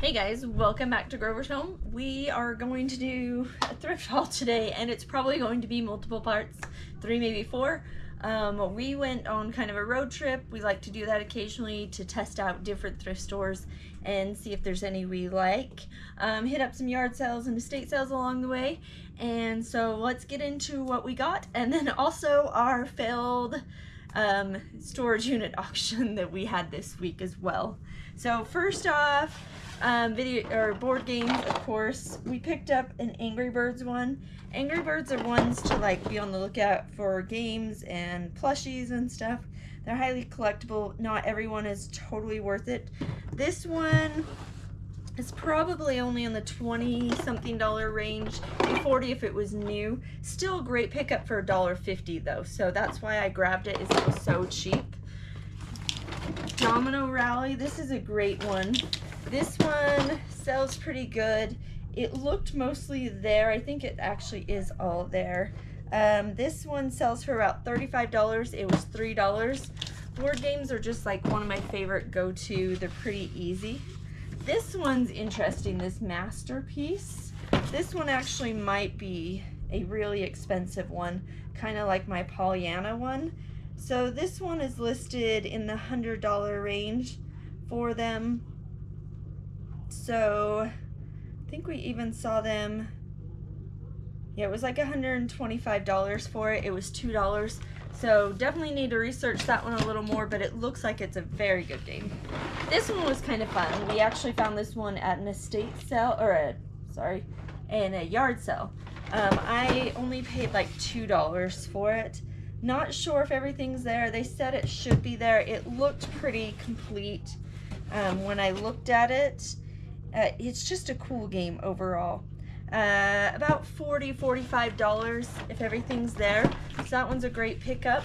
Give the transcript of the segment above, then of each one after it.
Hey guys, welcome back to Grover's Home. We are going to do a thrift haul today, and it's probably going to be multiple parts, 3, maybe 4. We went on kind of a road trip. We like to do that occasionally to test out different thrift stores and see if there's any we like. Hit up some yard sales and estate sales along the way, and so let's get into what we got, and then also our failed storage unit auction that we had this week as well. So first off, video or board games, of course. We picked up an Angry Birds one. Angry Birds are ones to like be on the lookout for games and plushies and stuff. They're highly collectible. Not everyone is totally worth it. This one is probably only in the $20-something range, $40 if it was new. Still a great pickup for $1.50 though, so that's why I grabbed it, is it was so cheap. Domino Rally, this is a great one. This one sells pretty good. It looked mostly there. I think it actually is all there. This one sells for about $35. It was $3. Board games are just like one of my favorite go-to. They're pretty easy. This one's interesting, this Masterpiece. This one actually might be a really expensive one, kind of like my Pollyanna one. So this one is listed in the $100 range for them. So I think we even saw them, yeah, it was like $125 for it. It was $2. So definitely need to research that one a little more, but it looks like it's a very good game. This one was kind of fun. We actually found this one at an estate sale, or in a yard sale. I only paid like $2 for it. Not sure if everything's there. They said it should be there. It looked pretty complete when I looked at it. It's just a cool game overall. About $40, $45 if everything's there. So that one's a great pickup.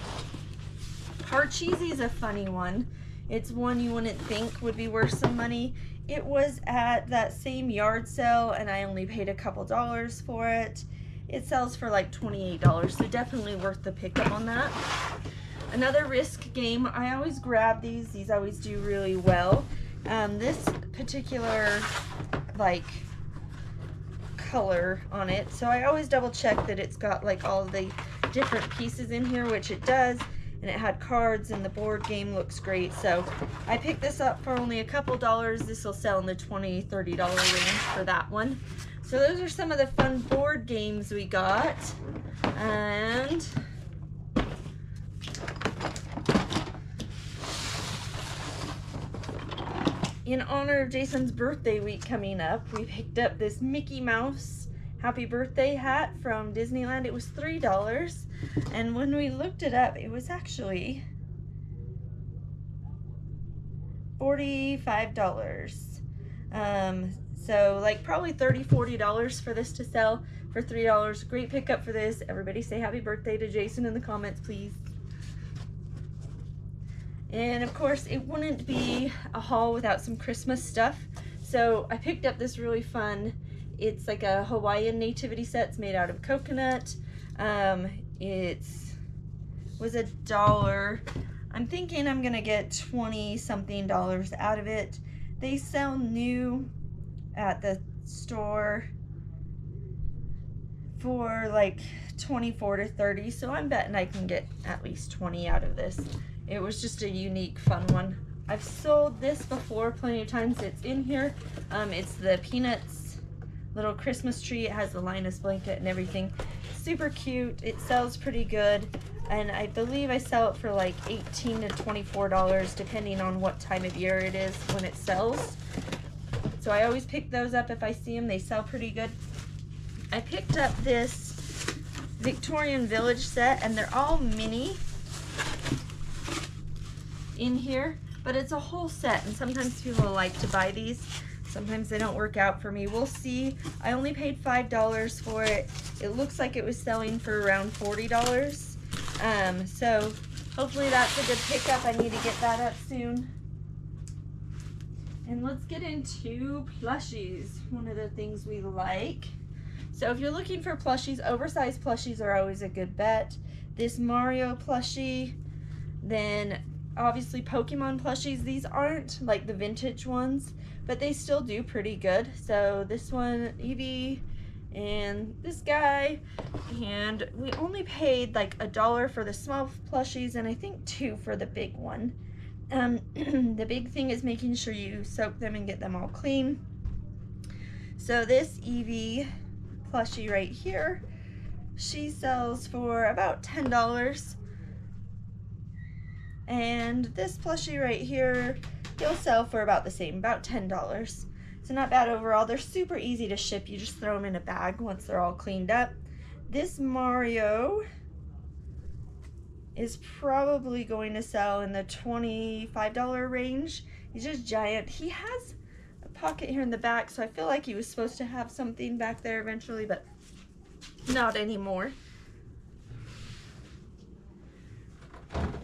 Parcheesi is a funny one. It's one you wouldn't think would be worth some money. It was at that same yard sale and I only paid a couple dollars for it. It sells for like $28, so definitely worth the pickup on that. Another Risk game. I always grab these. These always do really well. This particular like color on it, so I always double check that it's got like all the different pieces in here, which it does, and it had cards, and the board game looks great. So I picked this up for only a couple dollars. This will sell in the $20, $30 range for that one. So those are some of the fun board games we got. And in honor of Jason's birthday week coming up, we picked up this Mickey Mouse happy birthday hat from Disneyland. It was $3, and when we looked it up, it was actually $45. So like probably $30, $40 for this to sell for $3. Great pickup for this. Everybody say happy birthday to Jason in the comments, please. And of course, it wouldn't be a haul without some Christmas stuff. So I picked up this really fun, it's like a Hawaiian nativity set. It's made out of coconut. It was $1. I'm thinking I'm gonna get $20-something out of it. They sell new at the store for like $24 to $30, so I'm betting I can get at least $20 out of this. It was just a unique, fun one. I've sold this before plenty of times. It's in here. It's the Peanuts little Christmas tree. It has the Linus blanket and everything. Super cute. It sells pretty good, and I believe I sell it for like $18 to $24 depending on what time of year it is when it sells. So I always pick those up if I see them. They sell pretty good. I picked up this Victorian Village set, and they're all mini in here, but it's a whole set, and sometimes people like to buy these. Sometimes they don't work out for me. We'll see. I only paid $5 for it. It looks like it was selling for around $40. So hopefully that's a good pickup. I need to get that up soon. And let's get into plushies, one of the things we like. So if you're looking for plushies, oversized plushies are always a good bet. This Mario plushie, then obviously Pokemon plushies. These aren't like the vintage ones, but they still do pretty good. So this one, Eevee, and this guy, and we only paid like $1 for the small plushies and I think $2 for the big one. The big thing is making sure you soak them and get them all clean. So this Eevee plushie right here, she sells for about $10. And this plushie right here, he'll sell for about the same, about $10. So not bad overall. They're super easy to ship. You just throw them in a bag once they're all cleaned up. This Mario is probably going to sell in the $25 range. He's just giant. He has a pocket here in the back, so I feel like he was supposed to have something back there eventually, but not anymore.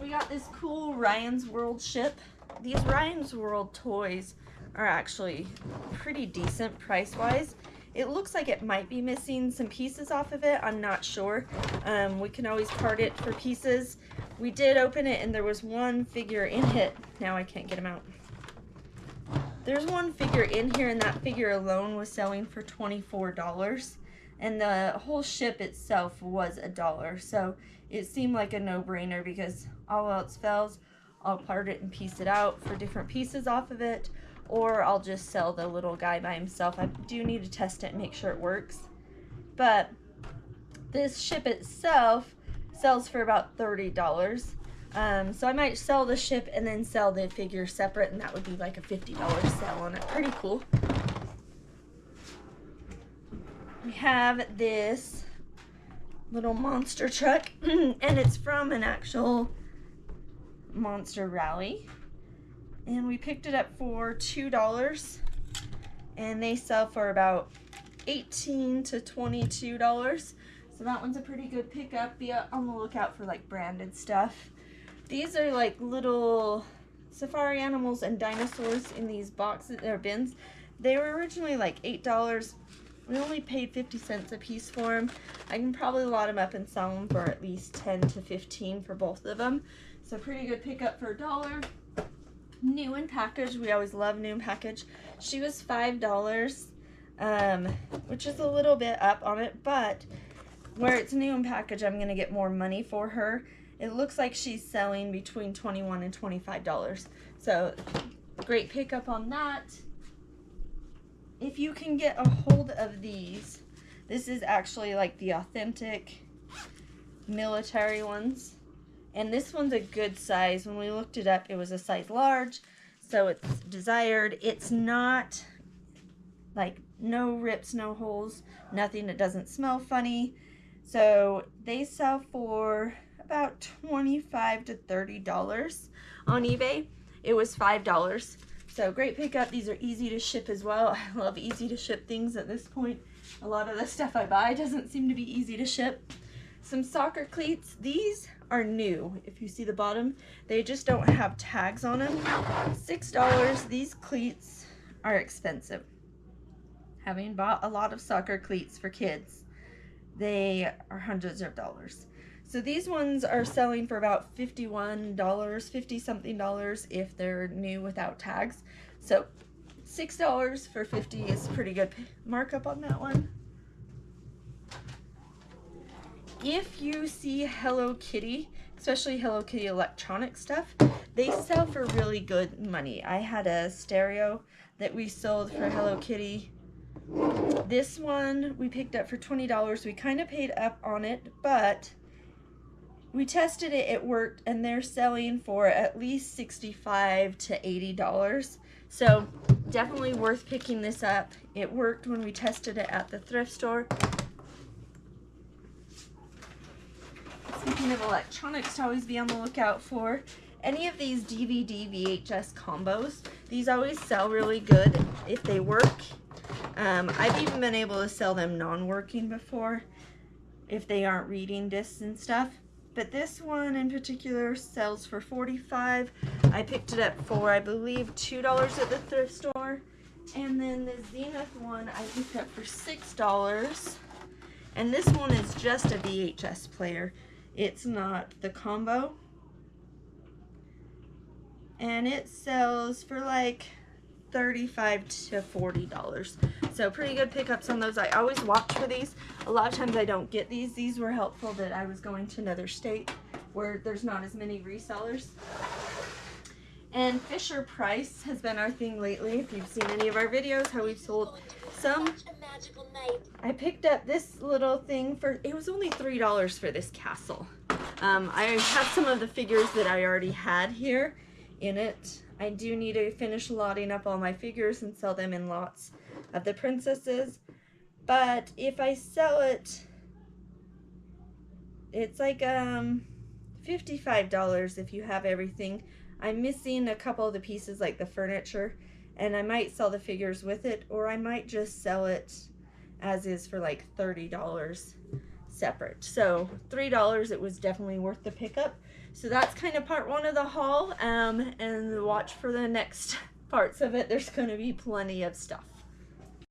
We got this cool Ryan's World ship. These Ryan's World toys are actually pretty decent price-wise. It looks like it might be missing some pieces off of it. I'm not sure. We can always part it for pieces. We did open it and there was one figure in it. Now I can't get him out. There's one figure in here and that figure alone was selling for $24. And the whole ship itself was $1. So it seemed like a no-brainer because all else fails, I'll part it and piece it out for different pieces off of it, or I'll just sell the little guy by himself. I do need to test it and make sure it works. But this ship itself sells for about $30. So I might sell the ship and then sell the figure separate, and that would be like a $50 sale on it. Pretty cool. We have this little monster truck, and it's from an actual monster rally. And we picked it up for $2, and they sell for about $18 to $22. So that one's a pretty good pickup. Be on the lookout for like branded stuff. These are like little safari animals and dinosaurs in these boxes or bins. They were originally like $8. We only paid 50 cents a piece for them. I can probably lot them up and sell them for at least 10 to 15 for both of them. So pretty good pickup for $1. New in package. We always love new in package. She was $5, which is a little bit up on it, but where it's new in package, I'm going to get more money for her. It looks like she's selling between $21 and $25. So great pickup on that. If you can get a hold of these, this is actually like the authentic military ones. And this one's a good size. When we looked it up, it was a size large. So it's desired. It's not like no rips, no holes, nothing. It doesn't smell funny. So they sell for about $25 to $30 on eBay. It was $5. So great pickup. These are easy to ship as well. I love easy to ship things at this point. A lot of the stuff I buy doesn't seem to be easy to ship. Some soccer cleats. These are new. If you see the bottom, they just don't have tags on them. $6. These cleats are expensive. Having bought a lot of soccer cleats for kids, they are hundreds of dollars. So these ones are selling for about $51, 50-something dollars if they're new without tags. So $6 for 50 is pretty good markup on that one. If you see Hello Kitty, especially Hello Kitty electronic stuff, they sell for really good money. I had a stereo that we sold for Hello Kitty. This one we picked up for $20. We kind of paid up on it, but we tested it, it worked, and they're selling for at least $65 to $80. So definitely worth picking this up. It worked when we tested it at the thrift store. Speaking of electronics to always be on the lookout for, any of these DVD VHS combos, these always sell really good if they work. I've even been able to sell them non-working before if they aren't reading discs and stuff. But this one in particular sells for $45. I picked it up for, I believe, $2 at the thrift store. And then the Zenith one I picked up for $6. And this one is just a VHS player. It's not the combo. and it sells for like $35 to $40. So pretty good pickups on those. I always watch for these. A lot of times I don't get these. These were helpful that I was going to another state where there's not as many resellers. And Fisher Price has been our thing lately. If you've seen any of our videos, how we've sold some. I picked up this little thing for, it was only $3 for this castle. I have some of the figures that I already had here in it. I do need to finish lotting up all my figures and sell them in lots of the princesses. But if I sell it, it's like $55 if you have everything. I'm missing a couple of the pieces like the furniture, and I might sell the figures with it, or I might just sell it as is for like $30 separate. So $3, it was definitely worth the pickup. So that's kind of part one of the haul, and watch for the next parts of it. There's going to be plenty of stuff.